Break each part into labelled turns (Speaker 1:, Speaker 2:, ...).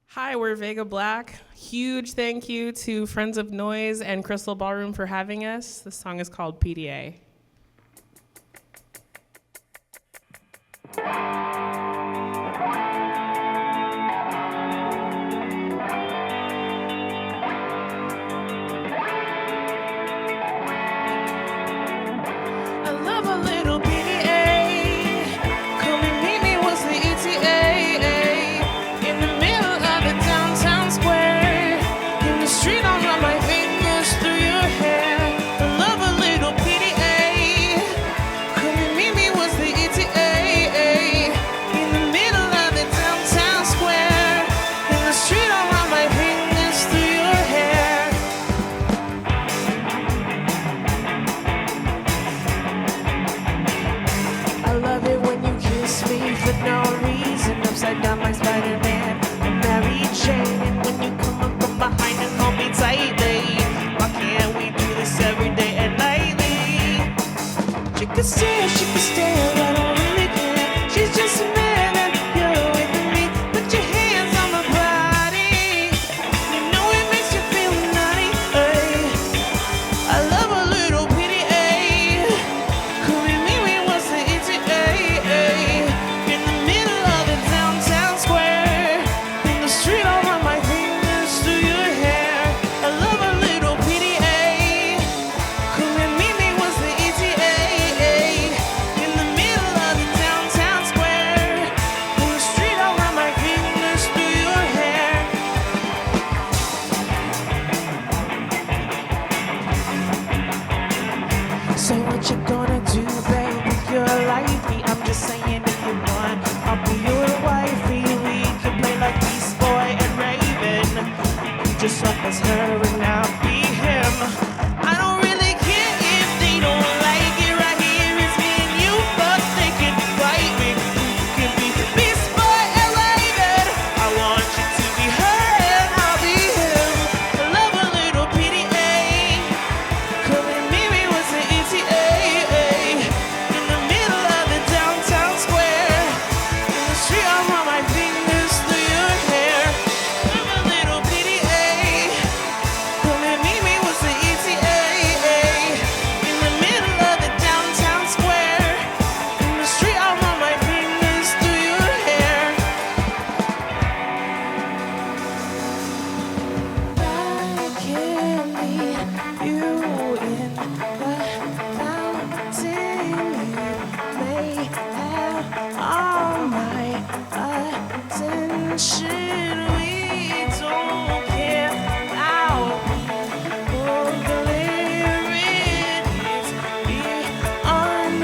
Speaker 1: Hi, we're Vega Black. Huge thank you to Friends of Noise and Crystal Ballroom for having us. This song is called PDA.
Speaker 2: Down like Spider-Man, I'm Mary Jane, and when you come up from behind and hold me tightly, why can't we do this every day and nightly? She could stare, I don't really care. She's just a man and you're with me. Put your hands on my body, you know it makes you feel naughty. I love a little PDA. Come with me, we want to eat it. In the middle of the downtown square, in the street, I'll run my fingers through your hair. I love a little PDA. Come and meet me once the ETA. In the middle of the downtown square, in the street, I'll run my fingers through your hair. So what you gonna do, baby? You're lifey. I'm just saying if you want, I'll be your wifey. We can play like Beast Boy and Raven. You just up as her and I'll be him. I don't really care if they don't like it. Right here is me and you, but they can fight me. You can be Beast Boy and Raven. I want you to be her and I'll be him. I love a little PDA. Come and meet me once the ETA. In the middle of the downtown square, in the street, I'll run my fingers through your hair. Love a little PDA. Come and meet me once the ETA. In the middle of the downtown square, in the street, I'll run my fingers through your hair. I can meet you in the mountain. You may have all my attention. We don't care about people lyrics beyond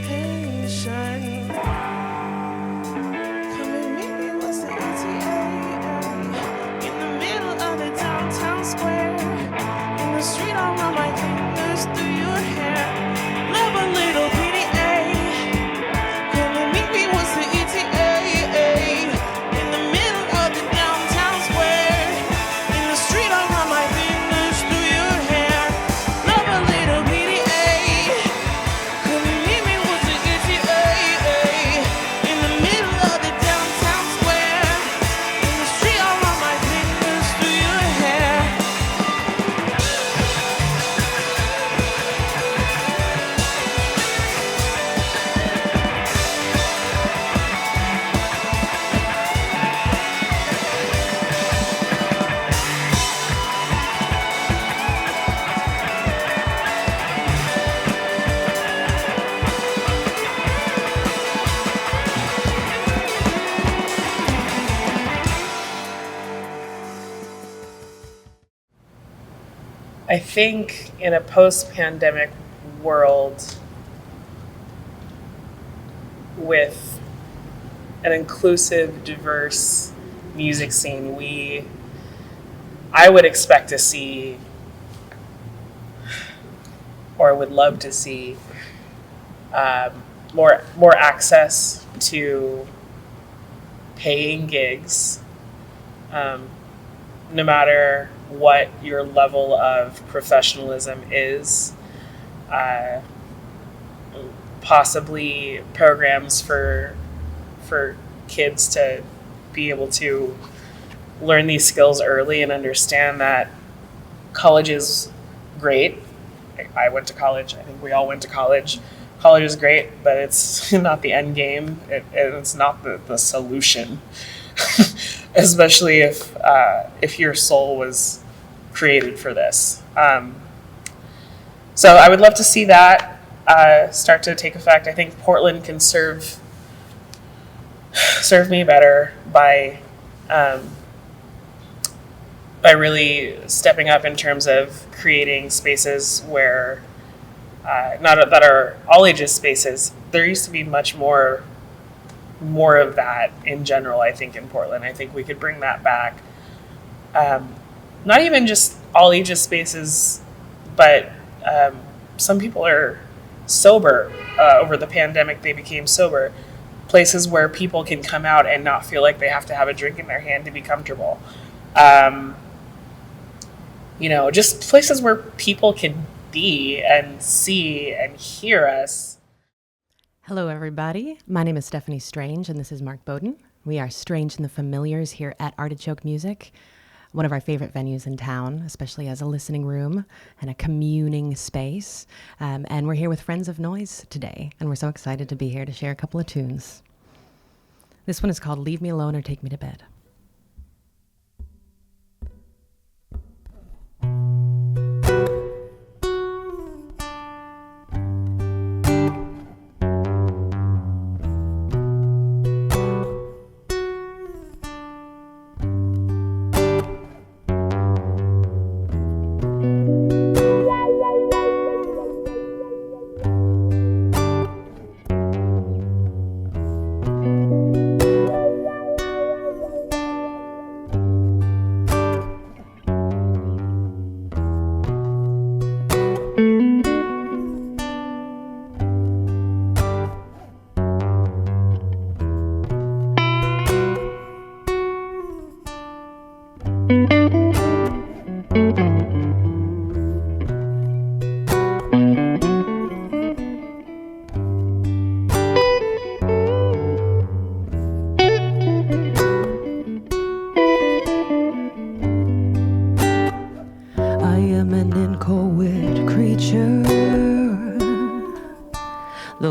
Speaker 2: comprehension. Come and meet me once the ETA. In the middle of the downtown square, in the street, I'll run my fingers through your hair. Love a little PDA. Come and meet me once the ETA. In the middle of the downtown square, in the street, I'll run my fingers through your hair. Love a little PDA. Come and meet me once the ETA. In the middle of the downtown square, in the street, I'll run my fingers through your hair.
Speaker 1: I think in a post-pandemic world with an inclusive, diverse music scene, I would expect to see, or would love to see, more access to paying gigs, no matter what your level of professionalism is. Possibly programs for kids to be able to learn these skills early and understand that college is great. I went to college. I think we all went to college. College is great, but it's not the end game. It's not the solution, especially if your soul was created for this. So I would love to see that start to take effect. I think Portland can serve me better by really stepping up in terms of creating spaces where not that are all ages spaces. There used to be much more of that in general, I think, in Portland. I think we could bring that back. Not even just all ages spaces, but some people are sober. Over the pandemic, they became sober. Places where people can come out and not feel like they have to have a drink in their hand to be comfortable. Just places where people can be and see and hear us.
Speaker 3: Hello, everybody. My name is Stephanie Strange, and this is Mark Bowden. We are Strange and the Familiars here at Artichoke Music, one of our favorite venues in town, especially as a listening room and a communing space. And we're here with Friends of Noise today, and we're so excited to be here to share a couple of tunes. This one is called Leave Me Alone or Take Me to Bed.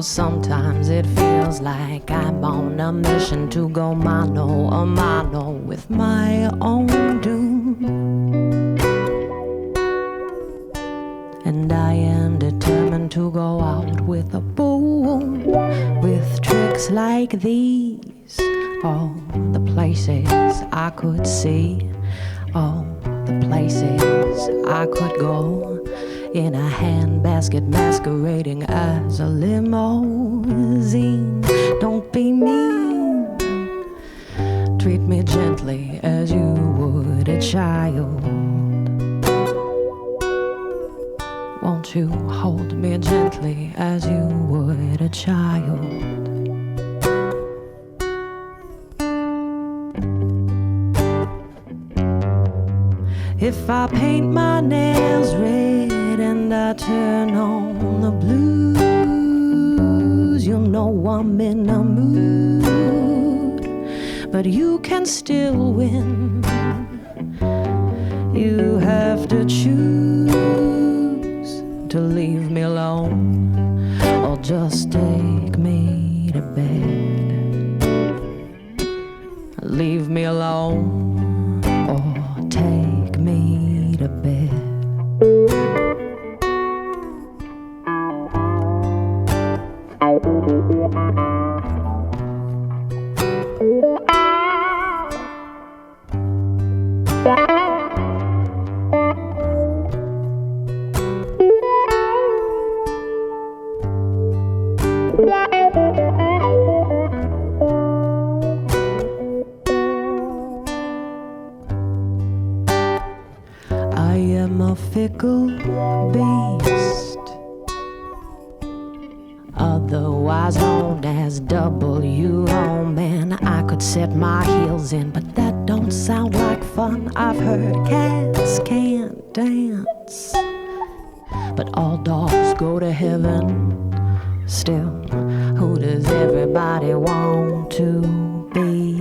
Speaker 3: Sometimes it feels like I'm on a mission to go mano a mano with my own doom. And I am determined to go out with a boom, with tricks like these. All the places I could see, all the places I could go, in a handbasket masquerading as a limousine. Don't be mean, treat me gently as you would a child. Won't you hold me gently as you would a child? If I paint my nails red and I turn on the blues, you'll know I'm in a mood, but you can still win. You have to choose to leave me alone or just take me to bed. Leave me alone or take me to bed. I am a fickle beast, otherwise known as W. Oh man, I could set my heels in, but that don't don't sound like fun. I've heard cats can't dance, but all dogs go to heaven. Still, who does everybody want to be?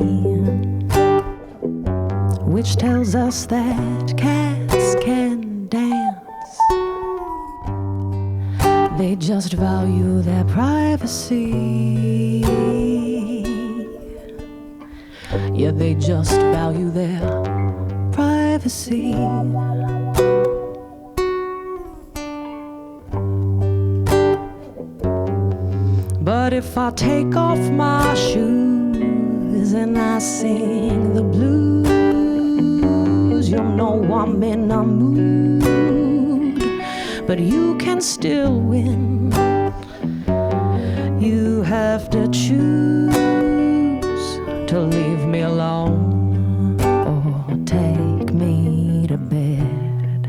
Speaker 3: Which tells us that cats can dance. They just value their privacy. Yeah, they just value their privacy. But if I take off my shoes and I sing the blues, you'll know I'm in a mood. But you can still win. You have to choose to leave me alone or take me to bed.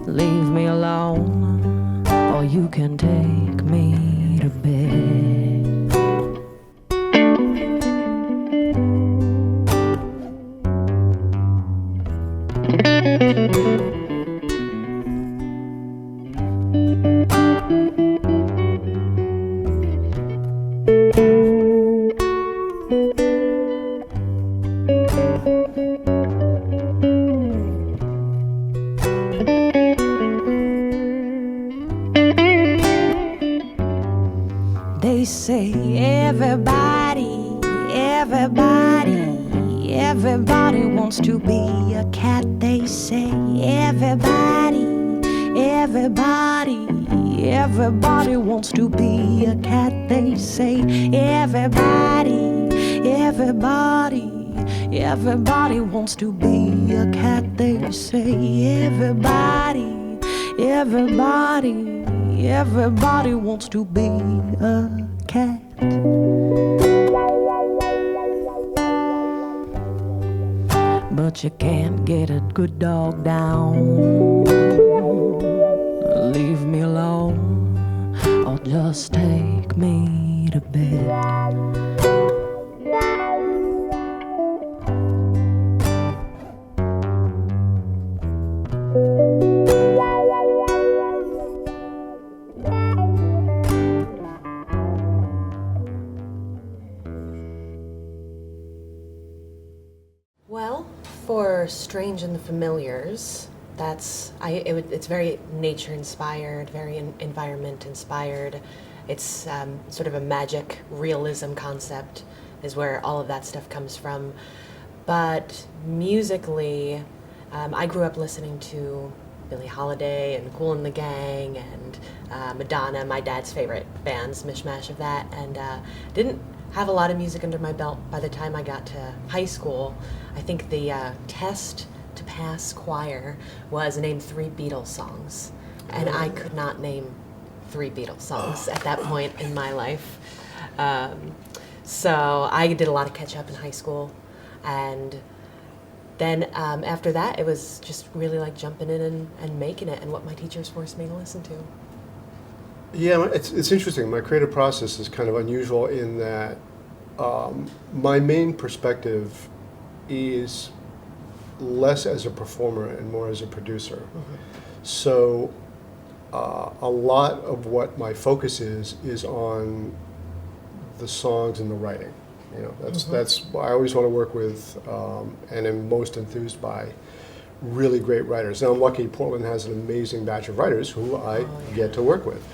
Speaker 3: Leave me alone, or you can take me to bed. They say everybody wants to be a cat. They say everybody wants to be a cat. They say everybody wants to be a cat. They say everybody wants to be a cat. But you can't get a good dog down. Leave me alone, or just take me to bed.
Speaker 4: Well, for Strange and the Familiars, it's very nature-inspired, very environment-inspired. It's sort of a magic realism concept is where all of that stuff comes from. But musically, I grew up listening to Billie Holiday and Kool and the Gang and Madonna, my dad's favorite bands, mishmash of that, and didn't have a lot of music under my belt by the time I got to high school. I think the test to pass choir was name 3 Beatles songs, and I could not name 3 Beatles songs at that point in my life. So I did a lot of catch up in high school, and then after that it was just really like jumping in and making it, and what my teachers forced me to listen to.
Speaker 5: Yeah, it's interesting. My creative process is kind of unusual in that my main perspective is less as a performer and more as a producer. Mm-hmm. So a lot of what my focus is on the songs and the writing. You know, that's I always want to work with and am most enthused by really great writers. Now I'm lucky Portland has an amazing batch of writers who I get to work with.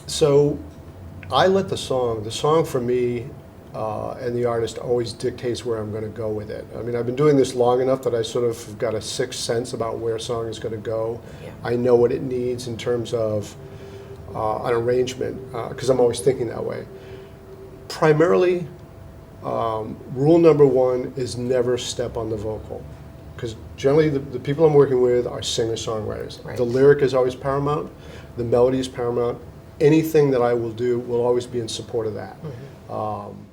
Speaker 5: So I let the song for me and the artist always dictates where I'm going to go with it. I mean, I've been doing this long enough that I sort of got a sixth sense about where a song is going to go. Yeah. I know what it needs in terms of an arrangement, because I'm always thinking that way. Primarily, rule number 1 is never step on the vocal, because generally the people I'm working with are singer-songwriters. Right. The lyric is always paramount, the melody is paramount. Anything that I will do will always be in support of that. Mm-hmm.